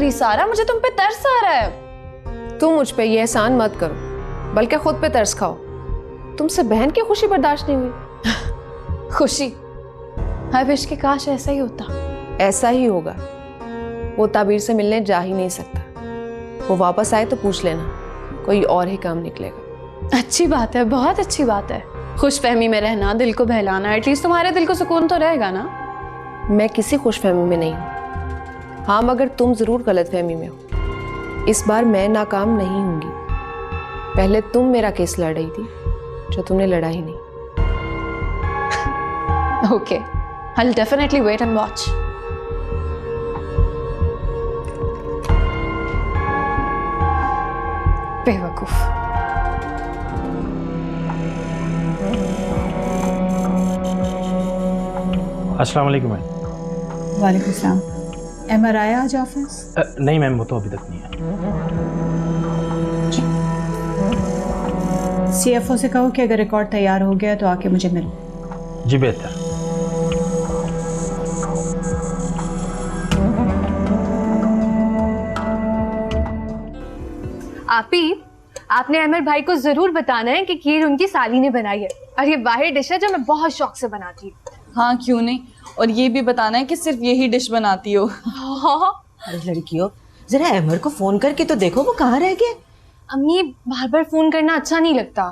Sorry सारा, मुझे तुम पे तरस आ रहा है। तुम मुझ पे ये एहसान मत करो, बल्कि खुद पे तरस खाओ। तुमसे बहन की खुशी बर्दाश्त नहीं हुई। खुशी, हाय विश के काश ऐसा ही होता। ऐसा ही होगा। वो ताबीर से मिलने जा ही नहीं सकता। वो वापस आए तो पूछ लेना, कोई और ही काम निकलेगा। अच्छी बात है, बहुत अच्छी बात है। खुशफहमी में रहना, दिल को बहलाना, एटलीस्ट तुम्हारे दिल को सुकून तो रहेगा ना। मैं किसी खुशफहमी में नहीं हूँ। हाँ, मगर तुम जरूर गलतफहमी में हो। इस बार मैं नाकाम नहीं होंगी। पहले तुम मेरा केस लड़ रही थी, जो तुमने लड़ा ही नहीं। Okay, I'll definitely wait and watch. बेवकूफ। अस्सलाम वालेकुम मैम। वालेकुम सलाम। एमआर आया आज ऑफिस? नहीं मैम, वो तो अभी तक नहीं है। सीएफओ से कहो कि अगर रिकॉर्ड तैयार हो गया तो आके मुझे मिलो। जी बेहतर। आपने अमर भाई को जरूर बताना है कि खीर उनकी साली ने बनाई है और ये वाहिद डिश है जो मैं बहुत शौक से बनाती हूँ। हाँ क्यों नहीं, और ये भी बताना है कि सिर्फ यही डिश बनाती हो। अरे लड़कियों, जरा अमर को फोन करके तो देखो वो कहाँ रह गए। अम्मी, बार बार फोन करना अच्छा नहीं लगता।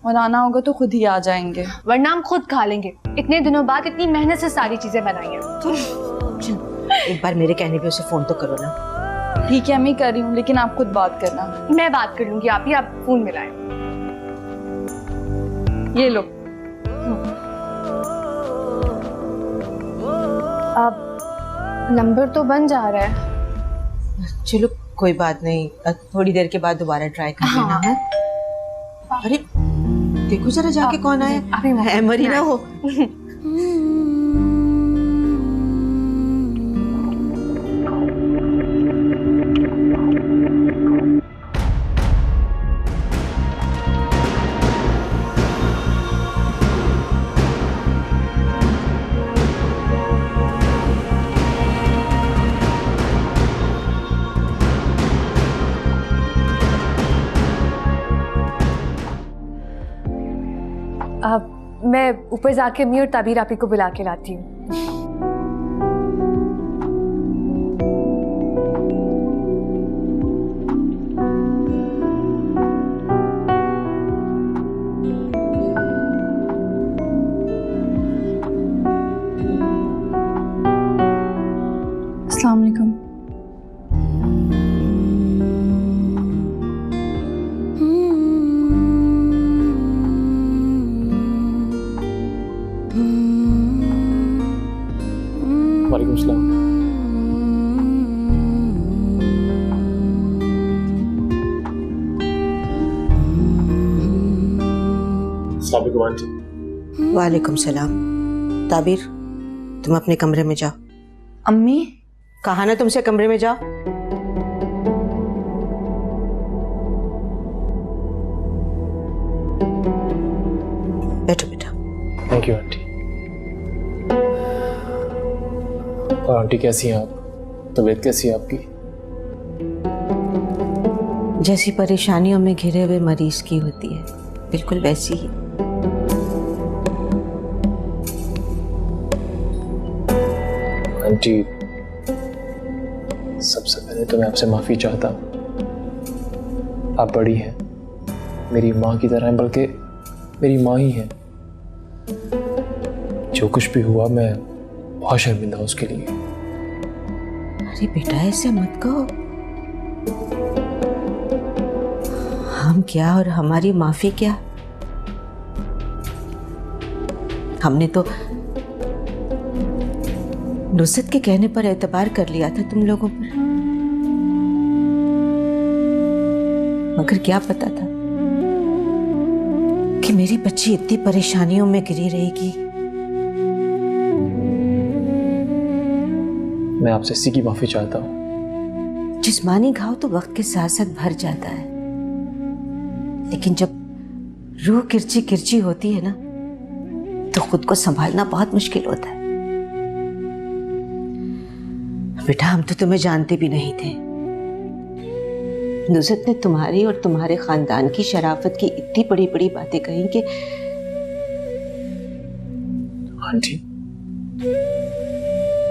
और आना होगा तो खुद ही आ जाएंगे, वरना हम खुद खा लेंगे। इतने दिनों बाद इतनी मेहनत से सारी चीजें बनाई हैं। चल एक बार मेरे कहने पे उसे फोन तो करो ना। ठीक है मैं कर रही हूँ, लेकिन आप खुद बात करना। मैं बात कर लूंगी, आप फोन मिलाएं। ये लो। अब नंबर तो बन जा रहा है। चलो कोई बात नहीं, थोड़ी देर के बाद दोबारा ट्राई कर लेना है। अरे देखो जरा जाके कौन आया। अमर ही ना हो। मैं ऊपर जाके अम्मी और ताबीर आपी को बुला के लाती हूँ। अस्सलाम वालेकुम। वालेकुम सलाम। अस्सलाम आंटी। वालेकुम सलाम। ताबीर तुम अपने कमरे में जाओ। अम्मी कहा ना तुमसे कमरे में जाओ। बैठो बेटा। Thank you aunty. और आंटी कैसी हैं आप? तबीयत कैसी है आपकी? जैसी परेशानियों में घिरे हुए मरीज की होती है, बिल्कुल वैसी ही। आंटी सबसे पहले तो मैं आपसे माफी चाहता हूँ। आप बड़ी हैं, मेरी माँ की तरह हैं, बल्कि मेरी माँ ही हैं। जो कुछ भी हुआ मैं बहुत शर्मिंदा हूँ उसके लिए। अरे बेटा ऐसे मत कहो। हम क्या और हमारी माफी क्या। हमने तो नुसरत के कहने पर एतबार कर लिया था तुम लोगों पर, मगर क्या पता था कि मेरी बच्ची इतनी परेशानियों में गिरी रहेगी। मैं आपसे इसी की माफी चाहता हूँ। जिस्मानी घाव तो वक्त के साथ साथ भर जाता है, लेकिन जब रूह किरची किरची होती है ना, तो खुद को संभालना बहुत मुश्किल होता है। बेटा हम तो तुम्हें जानते भी नहीं थे। नुसरत ने तुम्हारी और तुम्हारे खानदान की शराफत की इतनी बड़ी बड़ी बातें कही कि आंटी,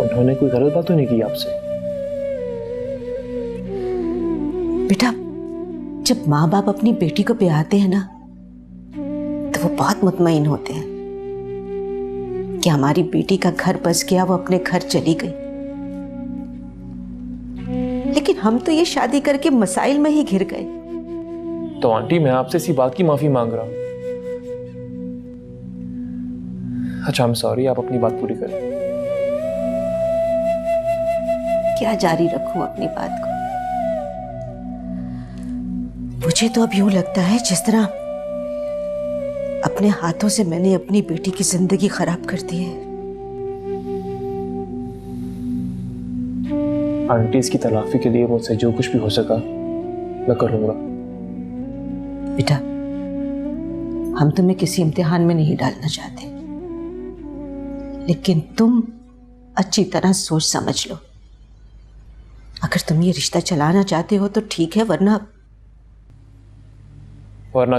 उन्होंने कोई गलत बात तो नहीं की आपसे? बेटा जब माँ बाप अपनी बेटी को ब्याहते हैं ना तो वो बहुत मुतमईन होते हैं कि हमारी बेटी का घर बस गया, वो अपने घर चली गई। लेकिन हम तो ये शादी करके मसाइल में ही घिर गए। तो आंटी मैं आपसे इसी बात की माफी मांग रहा हूं। अच्छा, आई एम सॉरी, आप अपनी बात पूरी करें। क्या जारी रखूं अपनी बात को? मुझे तो अब यूं लगता है जिस तरह अपने हाथों से मैंने अपनी बेटी की जिंदगी खराब कर दी है। आंटी, इसकी तलाफी के लिए मुझसे जो कुछ भी हो सका मैं करूंगा। बेटा हम तुम्हें किसी इम्तिहान में नहीं डालना चाहते, लेकिन तुम अच्छी तरह सोच समझ लो। अगर तुम ये रिश्ता चलाना चाहते हो तो ठीक है, वरना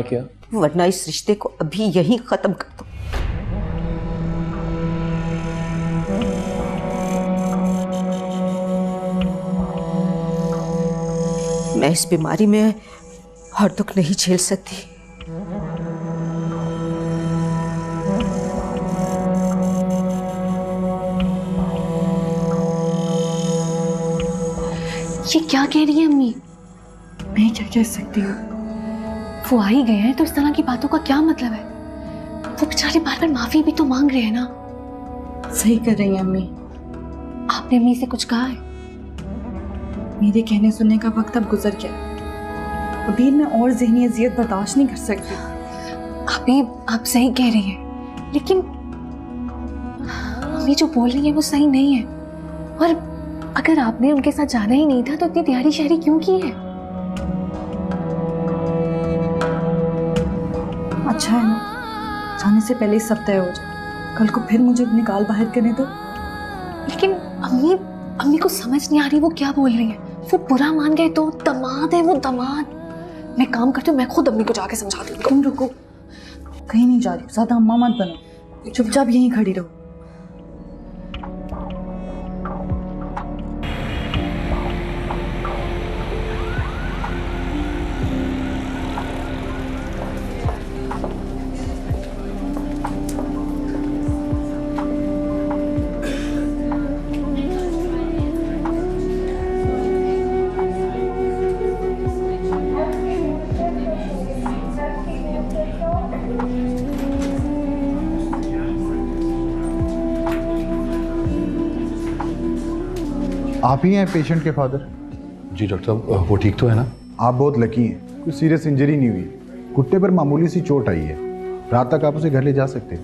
क्या? वरना इस रिश्ते को अभी यहीं खत्म कर दो। मैं इस बीमारी में और दुख नहीं झेल सकती। ये क्या कह रही है अम्मी? मैं क्या कह सकती हूँ? वो आ ही गए हैं तो इस तरह की बातों का क्या मतलब है? वो बेचारे बार बार माफी भी तो मांग रहे हैं ना। सही कर रही हैं अम्मी। आपने अम्मी से कुछ कहा है? मेरे कहने सुनने का वक्त अब गुजर गया। अभी मैं और ज़हनी अजियत बर्दाश्त नहीं कर सकती। अभी आप सही कह रही हैं, लेकिन अम्मी जो बोल रही है वो सही नहीं है। और अगर आपने उनके साथ जाना ही नहीं था तो इतनी तैयारी शहरी क्यों की है? अच्छा है ना, जाने से पहले सब तय हो जाए। कल को फिर मुझे निकाल बाहर करने दो। लेकिन अम्मी को समझ नहीं आ रही वो क्या बोल रही है। वो बुरा मान गए तो दामाद है, वो दामाद। मैं काम करती हूँ, मैं खुद अम्मी को जाके समझा दूंगी। तुम रुको, कहीं नहीं जा रही, ज्यादा अम्मा मत बनो, चुपचाप यहीं खड़ी रहो। आप ही हैं पेशेंट के फादर? जी डॉक्टर साहब, वो ठीक तो है ना? आप बहुत लकी हैं, कोई सीरियस इंजरी नहीं हुई। घुटने पर मामूली सी चोट आई है। रात तक आप उसे घर ले जा सकते हैं।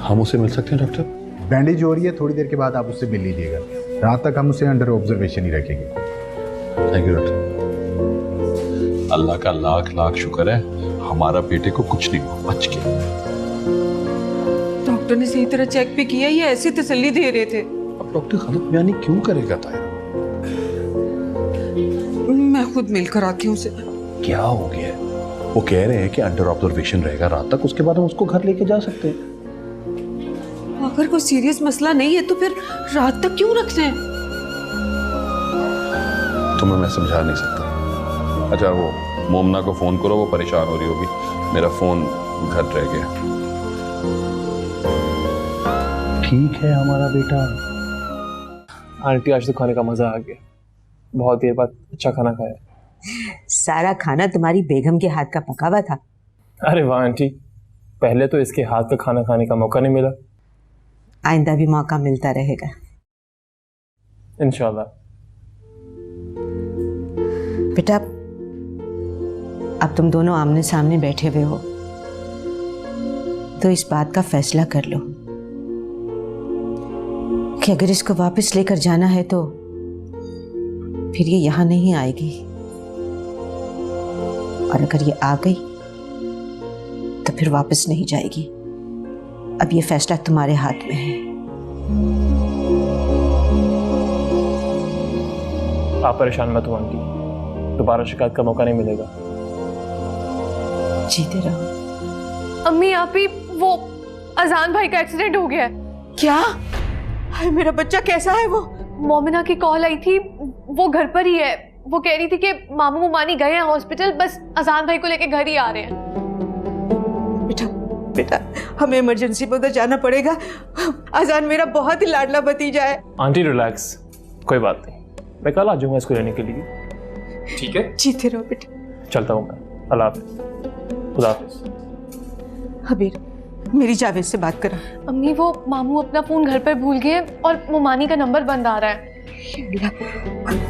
हम उसे मिल सकते हैं डॉक्टर? बैंडेज हो रही है, थोड़ी देर के बाद आप उससे मिल लीजिएगा। रात तक हम उसे अंडर ऑब्जर्वेशन ही रखेंगे। Thank you doctor. अल्लाह का लाख लाख शुक्र है, हमारा बेटे को कुछ नहीं हुआ, बच गया। डॉक्टर ने सही तरह चेक भी किया, ये ऐसी तसल्ली दे रहे थे। अब डॉक्टर गलत बयानी क्यों करेगा ताया? मैं खुद मिलकर आती हूँ उसे। क्या हो गया? वो कह रहे हैं कि अंडर ऑब्जर्वेशन रहेगा रात तक, उसके बाद हम उसको घर लेके जा सकते हैं। अगर कोई सीरियस मसला नहीं है तो फिर रात तक क्यों रखना है? तुम्हें मैं समझा नहीं सकता। अच्छा, वो मोमना को फोन करो, वो परेशान हो रही होगी। मेरा फोन घर रह गया। ठीक है हमारा बेटा। आंटी, आज तो खाने का मजा आ गया। बहुत देर बाद अच्छा खाना खाया। सारा खाना तुम्हारी बेगम के हाथ का पका हुआ था। अरे वाह आंटी, पहले तो इसके हाथ का खाना खाने का मौका नहीं मिला। आइंदा भी मौका मिलता रहेगा इंशाल्लाह। बेटा, अब तुम दोनों आमने सामने बैठे हुए हो तो इस बात का फैसला कर लो कि अगर इसको वापस लेकर जाना है तो फिर ये यहां नहीं आएगी, और अगर ये आ गई तो फिर वापस नहीं जाएगी। अब ये फैसला तुम्हारे हाथ में है। आप परेशान मत हो आंटी, दोबारा शिकायत का मौका नहीं मिलेगा। जीते रहो। अम्मी आप ही, वो अजान भाई का एक्सीडेंट हो गया है। क्या? हाय मेरा बच्चा कैसा है वो? मोमिना की कॉल आई थी, वो घर पर ही है। वो कह रही थी कि मामू मुमानी गए हैं हॉस्पिटल, बस अजान भाई को लेके घर ही आ रहे हैं। बेटा बेटा हमें इमरजेंसी में उधर जाना पड़ेगा। अजान मेरा बहुत ही लाडला भतीजा है। आंटी रिलैक्स, कोई बात नहीं, मैं कल आ जाऊंगा इसको लेने के लिए। ठीक है, जीते रहो बेटा। चलता हूँ मैं। अल्लाह हाफिज। खुदा हाफिज। हबीर मेरी जावेद से बात करा। अम्मी वो मामू अपना फोन घर पर भूल गए और मुमानी का नंबर बंद आ रहा है।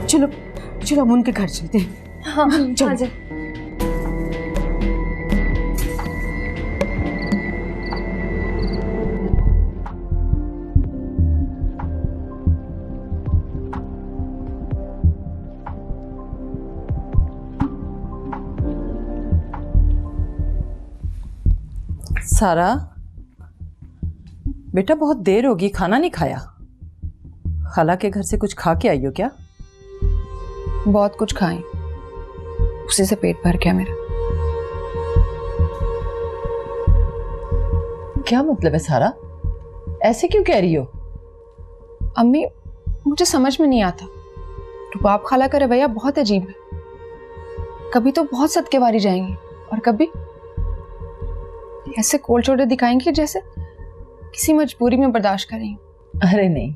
चलो चलो हम उनके घर चलते हैं। हाँ चलो। हाँ जी। सारा बेटा बहुत देर होगी, खाना नहीं खाया? खाला के घर से कुछ खा के आई हो क्या? बहुत कुछ खाएं, उसी से पेट भर गया मेरा। क्या मतलब है सारा, ऐसे क्यों कह रही हो? अम्मी मुझे समझ में नहीं आता, रुबाब खाला का रवैया बहुत अजीब है। कभी तो बहुत सदकेवारी जाएंगी और कभी ऐसे कोल छोटे दिखाएंगी जैसे किसी मजबूरी में बर्दाश्त करेंगी। अरे नहीं,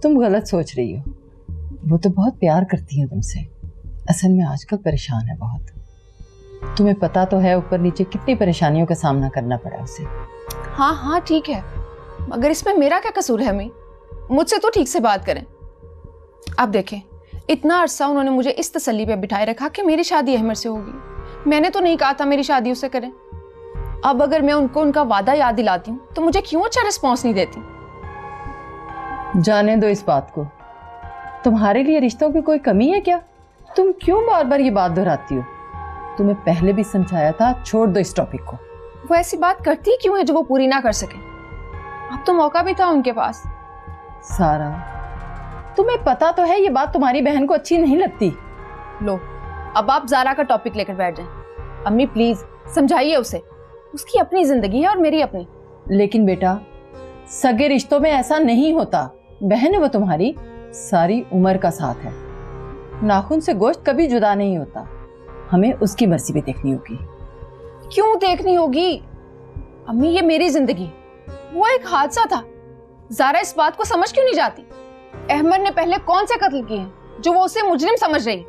तुम गलत सोच रही हो। वो तो बहुत प्यार करती है तुमसे, असल में आजकल परेशान है बहुत। तुम्हें पता तो है ऊपर नीचे कितनी परेशानियों का सामना करना पड़ा उसे। हाँ हाँ ठीक है, मगर इसमें मेरा क्या कसूर है अम्मी? मुझसे तो ठीक से बात करें। आप देखें, इतना अरसा उन्होंने मुझे इस तसल्ली पे बिठाए रखा कि मेरी शादी अहमद से होगी। मैंने तो नहीं कहा था मेरी शादी उससे करें। अब अगर मैं उनको उनका वादा याद दिलाती हूँ तो मुझे क्यों अच्छा रिस्पॉन्स नहीं देती? जाने दो इस बात को। तुम्हारे लिए रिश्तों की कोई कमी है क्या? तुम क्यों बार बार ये बात दोहराती हो? तुम्हें पहले भी समझाया था, छोड़ दो इस टॉपिक को। वो ऐसी बात करती क्यों है जो वो पूरी ना कर सके? अब तो मौका भी था उनके पास। सारा तुम्हें पता तो है ये बात तुम्हारी बहन को अच्छी नहीं लगती। लो अब आप ज़ारा का टॉपिक लेकर बैठ जाएं। अम्मी प्लीज समझाइए उसे, उसकी अपनी जिंदगी है और मेरी अपनी। लेकिन बेटा सगे रिश्तों में ऐसा नहीं होता। बहन है वो तुम्हारी, सारी उम्र का साथ है। नाखून से गोश्त कभी जुदा नहीं होता। हमें उसकी मर्जी भी देखनी होगी। क्यों देखनी होगी अम्मी? ये मेरी जिंदगी, वो एक हादसा था। ज़ारा इस बात को समझ क्यों नहीं जाती? अहमद ने पहले कौन से कत्ल किए हैं जो वो उसे मुजरिम समझ रही?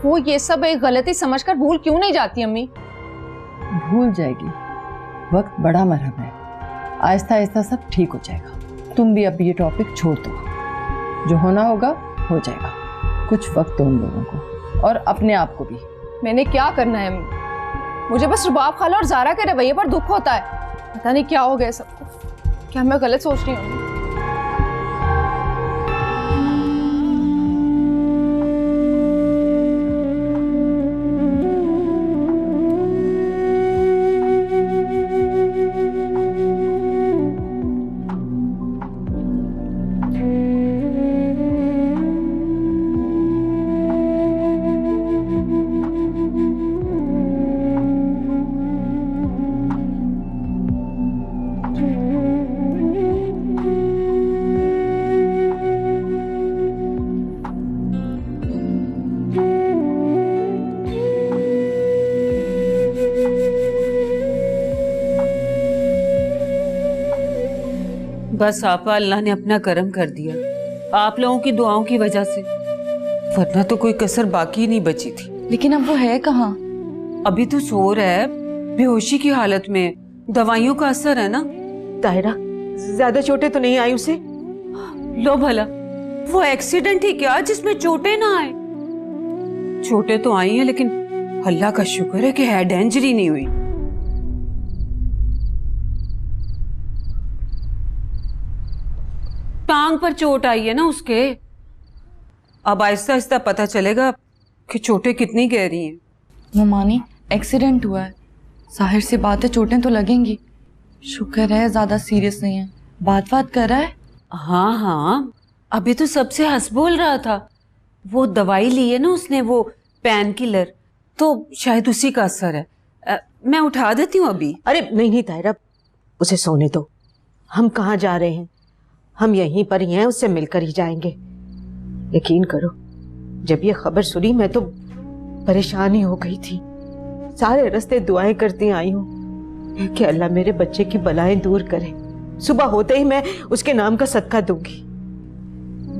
वो ये सब एक गलती समझकर भूल क्यों नहीं जाती अम्मी? भूल जाएगी, वक्त बड़ा मरहम है। आहिस्ता आहिस्ता सब ठीक हो जाएगा। तुम भी अब ये टॉपिक छोड़ दो, जो होना होगा हो जाएगा। कुछ वक्त दो उन लोगों को और अपने आप को भी। मैंने क्या करना है अम्मी? मुझे बस रुबाब खाला और ज़ारा के रवैये पर दुख होता है। पता नहीं क्या हो गया सबको। क्या मैं गलत सोच रही हूँ? बस आपा अल्लाह ने अपना करम कर दिया, आप लोगों की दुआओं की वजह से, वरना तो कोई कसर बाकी नहीं बची थी। लेकिन अब वो है कहाँ? अभी तो सो रहा है, बेहोशी की हालत में। दवाइयों का असर है ना। ताहिरा ज्यादा चोटें तो नहीं आई उसे? लो भला, वो एक्सीडेंट ही क्या जिसमें चोटें ना आए? चोटें तो आई हैं, लेकिन अल्लाह का शुक्र है कि हेड इंजरी नहीं हुई। टांग पर चोट आई है ना उसके। अब आहिस्ता आहिस्ता पता चलेगा कि चोटें कितनी गहरी हैं। मुमानी एक्सीडेंट हुआ है, जाहिर सी बात है चोटें तो लगेंगी। शुक्र है ज्यादा सीरियस नहीं है, बात कर रहा है। हाँ हाँ, अभी तो सबसे हंस बोल रहा था। वो दवाई ली है ना उसने, वो पेन किलर, तो शायद उसी का असर है। मैं उठा देती हूँ अभी। अरे नहीं नहीं तायरा, उसे सोने दो। हम कहाँ जा रहे हैं, हम यहीं पर ही हैं, उससे मिलकर ही जाएंगे। यकीन करो, जब ये खबर सुनी मैं तो परेशान ही हो गई थी। सारे रास्ते दुआएं करती आई हूँ कि अल्लाह मेरे बच्चे की बलाएं दूर करे। सुबह होते ही मैं उसके नाम का सदका दूंगी।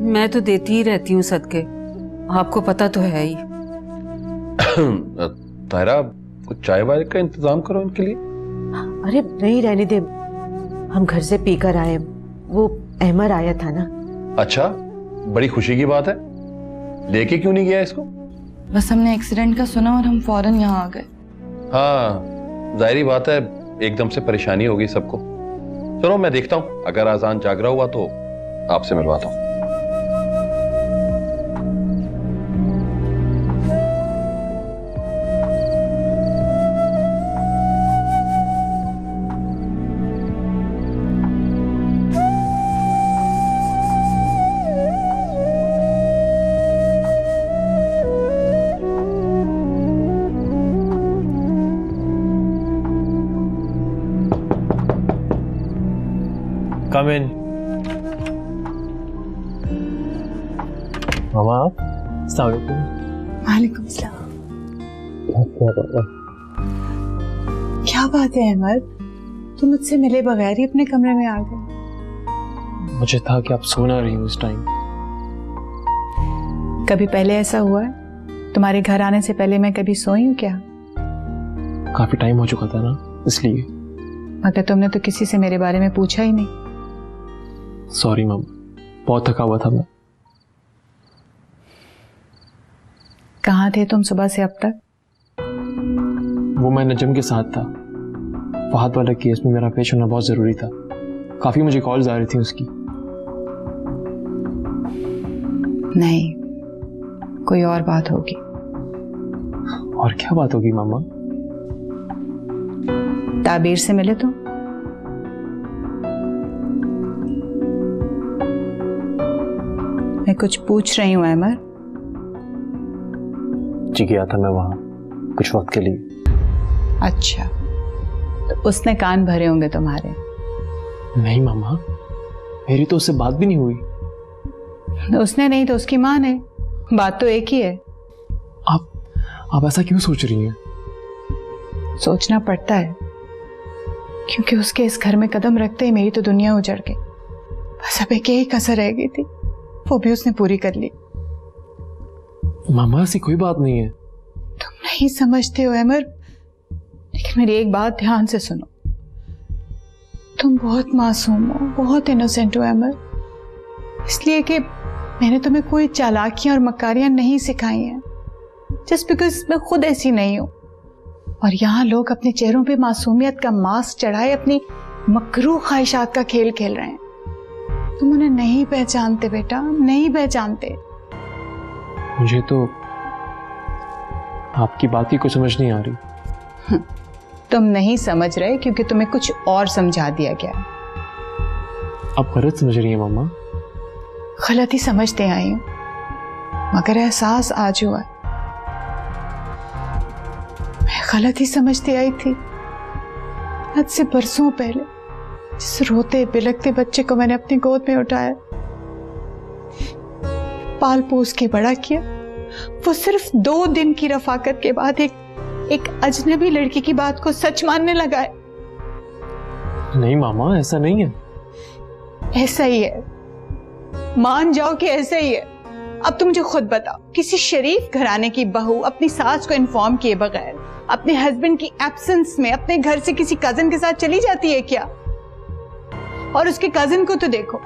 मैं तो देती ही रहती हूँ सदके, आपको पता तो है ही। तायरा, कुछ चाय वाय का इंतजाम करो इनके लिए। अरे नहीं, रहने दे, हम घर से पीकर आए। वो अहमर आया था ना। अच्छा, बड़ी खुशी की बात है। लेके क्यों नहीं गया इसको? बस हमने एक्सीडेंट का सुना और हम फौरन यहाँ आ गए। हाँ, जाहिर बात है, एकदम से परेशानी हो गई सबको। चलो मैं देखता हूँ, अगर आजान जाग रहा हुआ तो आपसे मिलवाता हूँ। Come in. मामा आप? अस्सलाम वालेकुम। वालेकुम सलाम। क्या बात है अहमद, तुम मुझसे मिले बगैर ही अपने कमरे में आ गए? मुझे था कि आप सो ना रही हो इस टाइम। कभी पहले ऐसा हुआ है? तुम्हारे घर आने से पहले मैं कभी सोई हूँ क्या? काफी टाइम हो चुका था ना, इसलिए। मगर तुमने तो किसी से मेरे बारे में पूछा ही नहीं। सॉरी मामा, बहुत थका हुआ था मैं। कहाँ थे तुम सुबह से अब तक? वो मैं नजम के साथ था। फहद वाला केस में मेरा पेश होना बहुत जरूरी था। काफी मुझे कॉल्स आ रही थी उसकी। नहीं, कोई और बात होगी। और क्या बात होगी मामा? ताबीर से मिले तुम? मैं कुछ पूछ रही हूँ अहमद। जी गया था मैं वहां कुछ वक्त के लिए। अच्छा, तो उसने कान भरे होंगे तुम्हारे? नहीं मामा, मेरी तो उससे बात भी नहीं हुई। उसने नहीं तो उसकी माँ ने। बात तो एक ही है। आप ऐसा क्यों सोच रही हैं? सोचना पड़ता है, क्योंकि उसके इस घर में कदम रखते ही मेरी तो दुनिया उजड़ गई। बस अब एक ही कसर रह गई थी, वो भी उसने पूरी कर ली। मामा ऐसी कोई बात नहीं है। तुम नहीं समझते हो अमर, लेकिन मेरी एक बात ध्यान से सुनो। तुम बहुत मासूम हो, बहुत इनोसेंट हो अमर, इसलिए कि मैंने तुम्हें कोई चालाकियां और मकारियां नहीं सिखाई हैं, जस्ट बिकॉज मैं खुद ऐसी नहीं हूं। और यहाँ लोग अपने चेहरों पे मासूमियत का मास्क चढ़ाए अपनी मकरू ख्वाहिशात का खेल खेल रहे हैं। तुम उन्हें नहीं पहचानते बेटा, नहीं पहचानते। मुझे तो आपकी बात ही कुछ समझ नहीं आ रही। तुम नहीं समझ रहे क्योंकि तुम्हें कुछ और समझा दिया गया। आप गलत समझ रही हैं मामा। गलत ही समझते आई हूं, मगर एहसास आज हुआ। मैं गलत ही समझती आई थी। आज से बरसों पहले जिस रोते बिलखते बच्चे को मैंने अपनी गोद में उठाया, पाल पोस के बड़ा किया, वो सिर्फ 2 दिन की रफाकत के बाद एक अजनबी लड़की की बात को सच मानने लगा है। नहीं मामा, ऐसा नहीं है। ऐसा ही है, मान जाओ कि ऐसा ही है। अब तुम मुझे खुद बताओ, किसी शरीफ घराने की बहू अपनी सास को इन्फॉर्म किए बगैर अपने हस्बैंड की एब्सेंस में अपने घर से किसी कजिन के साथ चली जाती है क्या? और उसके कजिन को तो देखो,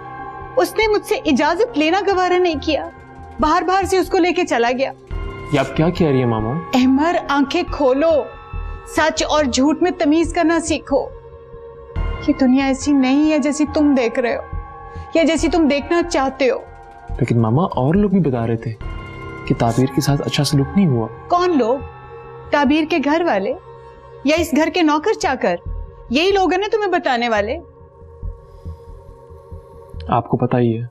उसने मुझसे इजाजत लेना गवारा नहीं किया, बाहर बाहर से उसको लेके चला गया। ये आप क्या कह रही है मामा? अहमर, आंखें खोलो, सच और झूठ में तमीज करना सीखो। ये दुनिया ऐसी नहीं है जैसी तुम देख रहे हो या जैसी तुम देखना चाहते हो। लेकिन मामा, और लोग भी बता रहे थे कि ताबीर के साथ अच्छा सलूक नहीं हुआ। कौन लोग? ताबीर के घर वाले या इस घर के नौकर चाकर? यही लोग हैं ना तुम्हें बताने वाले। आपको पता ही है।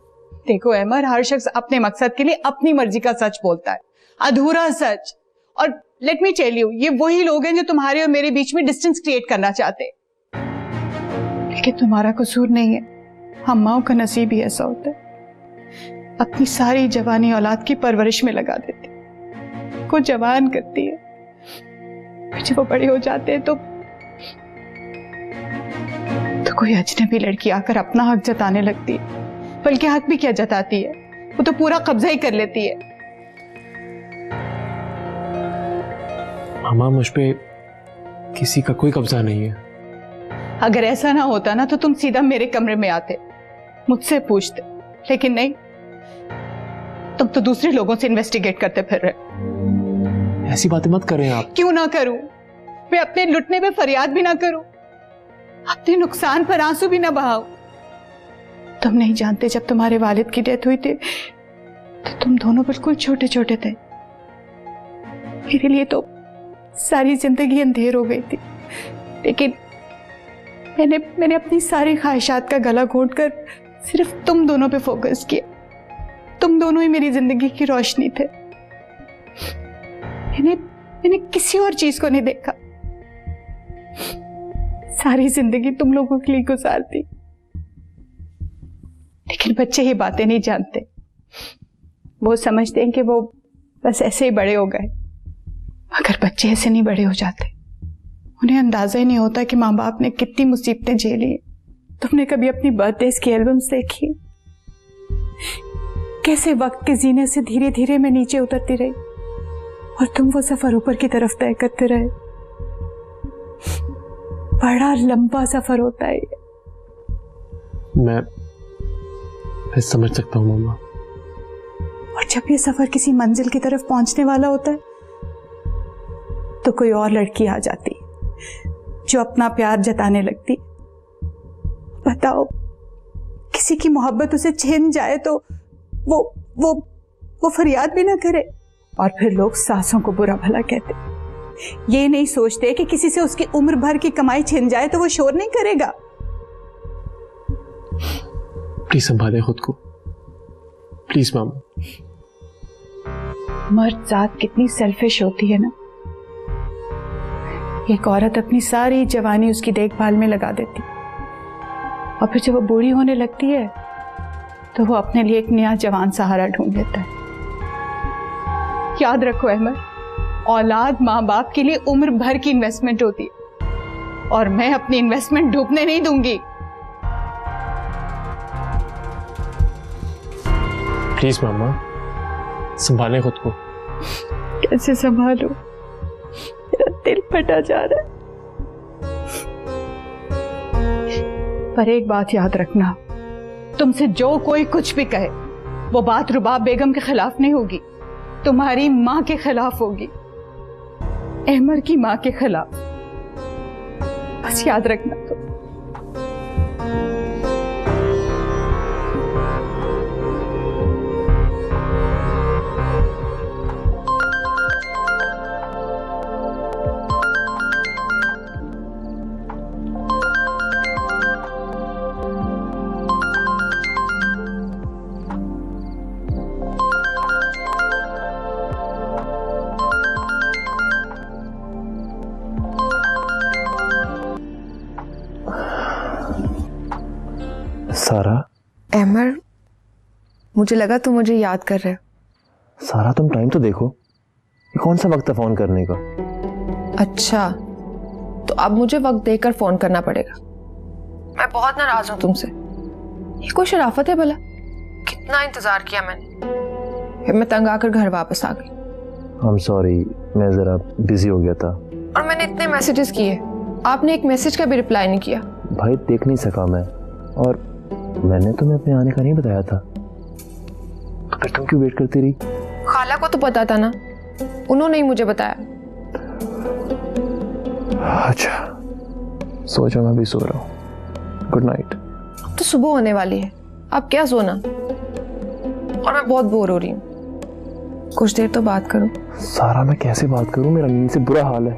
देखो अमर, हर शख्स अपने मकसद के लिए अपनी मर्जी का सच बोलता है, अधूरा सच। और लेट मी टेल यू, ये वही लोग हैं जो तुम्हारे और मेरे बीच में डिस्टेंस क्रिएट करना चाहते हैं। लेकिन तुम्हारा कसूर नहीं है, हम माओ का नसीब ही ऐसा होता है। अपनी सारी जवानी औलाद की परवरिश में लगा देती, को जवान करती है, फिर जब वो बड़े हो जाते हैं तो कोई अजनबी लड़की आकर अपना हक जताने लगती है। बल्कि हक भी क्या जताती है, वो तो पूरा कब्जा ही कर लेती है। मामा, मुझ पे किसी का कोई कब्जा नहीं है। अगर ऐसा ना होता ना तो तुम सीधा मेरे कमरे में आते, मुझसे पूछते, लेकिन नहीं, तुम तो दूसरे लोगों से इन्वेस्टिगेट करते फिर रहे। ऐसी बातें मत करें आप। क्यों ना करूं? मैं अपने लुटने पे फरियाद भी ना करूं, अपने नुकसान पर आंसू भी ना बहाऊं। तुम नहीं जानते, जब तुम्हारे वालिद की डेथ हुई थी तो तुम दोनों बिल्कुल छोटे छोटे थे। मेरे लिए तो सारी जिंदगी अंधेर हो गई थी, लेकिन मैंने अपनी सारी ख्वाहिशात का गला घोंटकर सिर्फ तुम दोनों पे फोकस किया। तुम दोनों ही मेरी जिंदगी की रोशनी थे। मैंने किसी और चीज को नहीं देखा। सारी जिंदगी तुम लोगों के लिए गुजारती, लेकिन बच्चे ये बातें नहीं जानते। वो समझते हैं कि वो बस ऐसे ही बड़े हो गए, मगर बच्चे ऐसे नहीं बड़े हो जाते। उन्हें अंदाजा ही नहीं होता कि माँ बाप ने कितनी मुसीबतें झेली। तुमने कभी अपनी बर्थडेज की एल्बम्स देखी? कैसे वक्त के जीने से धीरे धीरे मैं नीचे उतरती रही और तुम वो सफर ऊपर की तरफ तय करते रहे। बड़ा लंबा सफर होता है ये। मैं समझ सकता हूँ मामा। और जब ये सफर किसी मंजिल की तरफ पहुंचने वाला होता है तो कोई और लड़की आ जाती जो अपना प्यार जताने लगती। बताओ, किसी की मोहब्बत उसे छीन जाए तो वो फरियाद भी ना करे, और फिर लोग सासों को बुरा भला कहते। ये नहीं सोचते कि किसी से उसकी उम्र भर की कमाई छिन जाए तो वो शोर नहीं करेगा। प्लीज संभाले खुद को, प्लीज मामा। मर्द जात कितनी सेल्फिश होती है ना। एक औरत अपनी सारी जवानी उसकी देखभाल में लगा देती, और फिर जब वो बूढ़ी होने लगती है तो वो अपने लिए एक नया जवान सहारा ढूंढ लेता है। याद रखो अहमद, औलाद माँ बाप के लिए उम्र भर की इन्वेस्टमेंट होती है, और मैं अपनी इन्वेस्टमेंट डूबने नहीं दूंगी। प्लीज मामा, संभालें खुद को। कैसे संभालूं? मेरा दिल फटा जा रहा है। पर एक बात याद रखना, तुमसे जो कोई कुछ भी कहे वो बात रुबाब बेगम के खिलाफ नहीं होगी, तुम्हारी माँ के खिलाफ होगी, अहमर की माँ के खिलाफ। बस याद रखना। तो सारा। अहमर, मुझे लगा तुम मुझे याद कर रहे हो। सारा, तुम टाइम तो देखो, ये कौन सा वक्त है फोन करने का? अच्छा, तो अब मुझे वक्त देकर फोन करना पड़ेगा। मैं बहुत नाराज हूं तुमसे। ये कोई शराफत है भला? कितना इंतजार किया मैंने, फिर मैं तंग आकर घर वापस आ गई। I'm sorry, मैं जरा बिजी हो गया था। और मैंने इतने मैसेजेस किए, आपने एक मैसेज का भी रिप्लाई नहीं किया। भाई देख नहीं सका मैं, और मैंने तुम्हें अपने आने का नहीं बताया था, तो फिर तुम क्यों वेट करती रही? खाला को तो पता था ना, उन्होंने ही मुझे बताया। अच्छा, सोचो मैं भी सो रहा हूँ। Good night. अब तो सुबह होने वाली है, अब क्या सोना, और मैं बहुत बोर हो रही हूँ। कुछ देर तो बात करूँ। सारा, मैं कैसे बात करूँ, मेरा नींद से बुरा हाल है।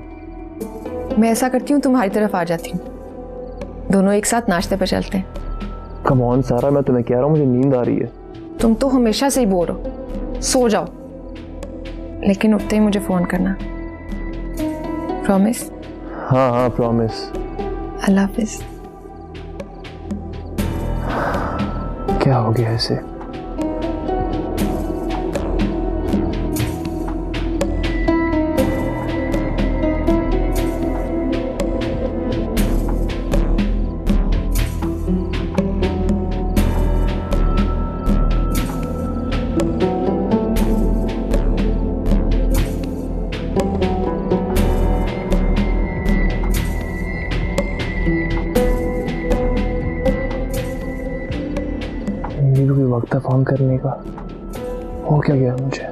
मैं ऐसा करती हूँ, तुम्हारी तरफ आ जाती हूँ, दोनों एक साथ नाश्ते पर चलते हैं। कम ऑन सारा, मैं तुम्हें कह रहा हूँ मुझे नींद आ रही है। तुम तो हमेशा से ही बोर हो, सो जाओ, लेकिन उठते ही मुझे फोन करना। प्रॉमिस? हाँ हाँ प्रॉमिस। अल्लाह हाफिज। क्या हो गया इसे? नीलू भी वक्त था फोन करने का, हो क्या गया मुझे?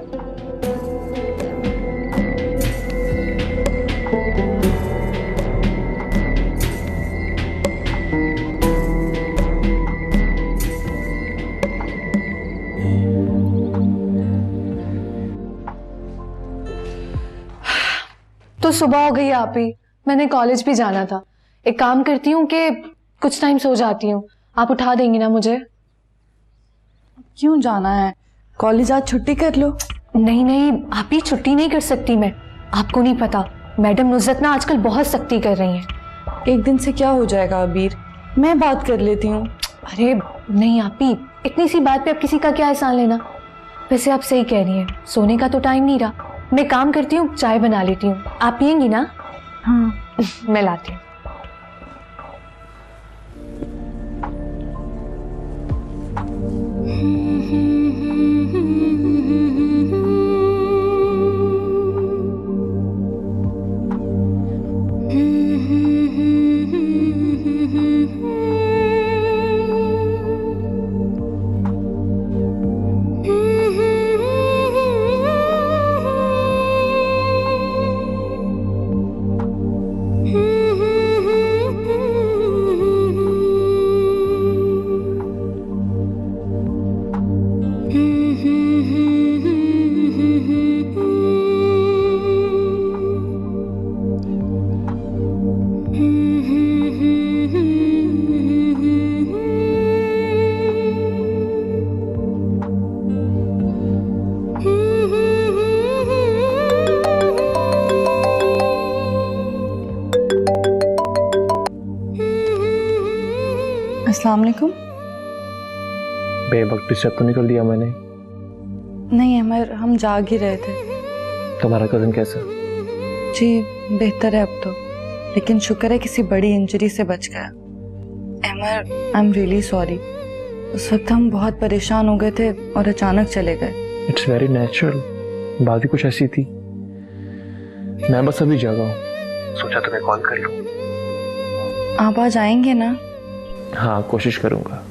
तो सुबह हो गई आप ही, मैंने कॉलेज भी जाना था। एक काम करती हूँ कि कुछ टाइम सो जाती हूँ, आप उठा देंगी ना मुझे? क्यों जाना है? कॉलेज आज छुट्टी कर लो। नहीं नहीं आप ही, छुट्टी नहीं कर सकती मैं। आपको नहीं पता, मैडम नुज़रत ना आजकल बहुत सख्ती कर रही हैं। एक दिन से क्या हो जाएगा अबीर, मैं बात कर लेती हूँ। अरे नहीं आप ही, इतनी सी बात पे अब किसी का क्या एहसान लेना। वैसे आप सही कह रही हैं, सोने का तो टाइम नहीं रहा। मैं काम करती हूँ, चाय बना लेती हूँ, आप पियेंगी ना? हाँ मैं लाती हूँ। अस्सलाम वालेकुम। बेवक्त डिस्टर्ब तो नहीं कर दिया मैंने? नहीं अमर, हम जाग ही रहे थे। तुम्हारा कजन कैसा? जी बेहतर है अब तो, लेकिन शुक्र है किसी बड़ी इंजरी से बच गया। अमर आई एम रियली सॉरी, उस वक्त हम बहुत परेशान हो गए थे और अचानक चले गए। इट्स वेरी नेचुरल, बात ही कुछ ऐसी थी। मैं बस अभी जागा हूँ, सोचा तुम्हें कॉल कर लूँ। आप आज आएंगे ना? हाँ कोशिश करूँगा।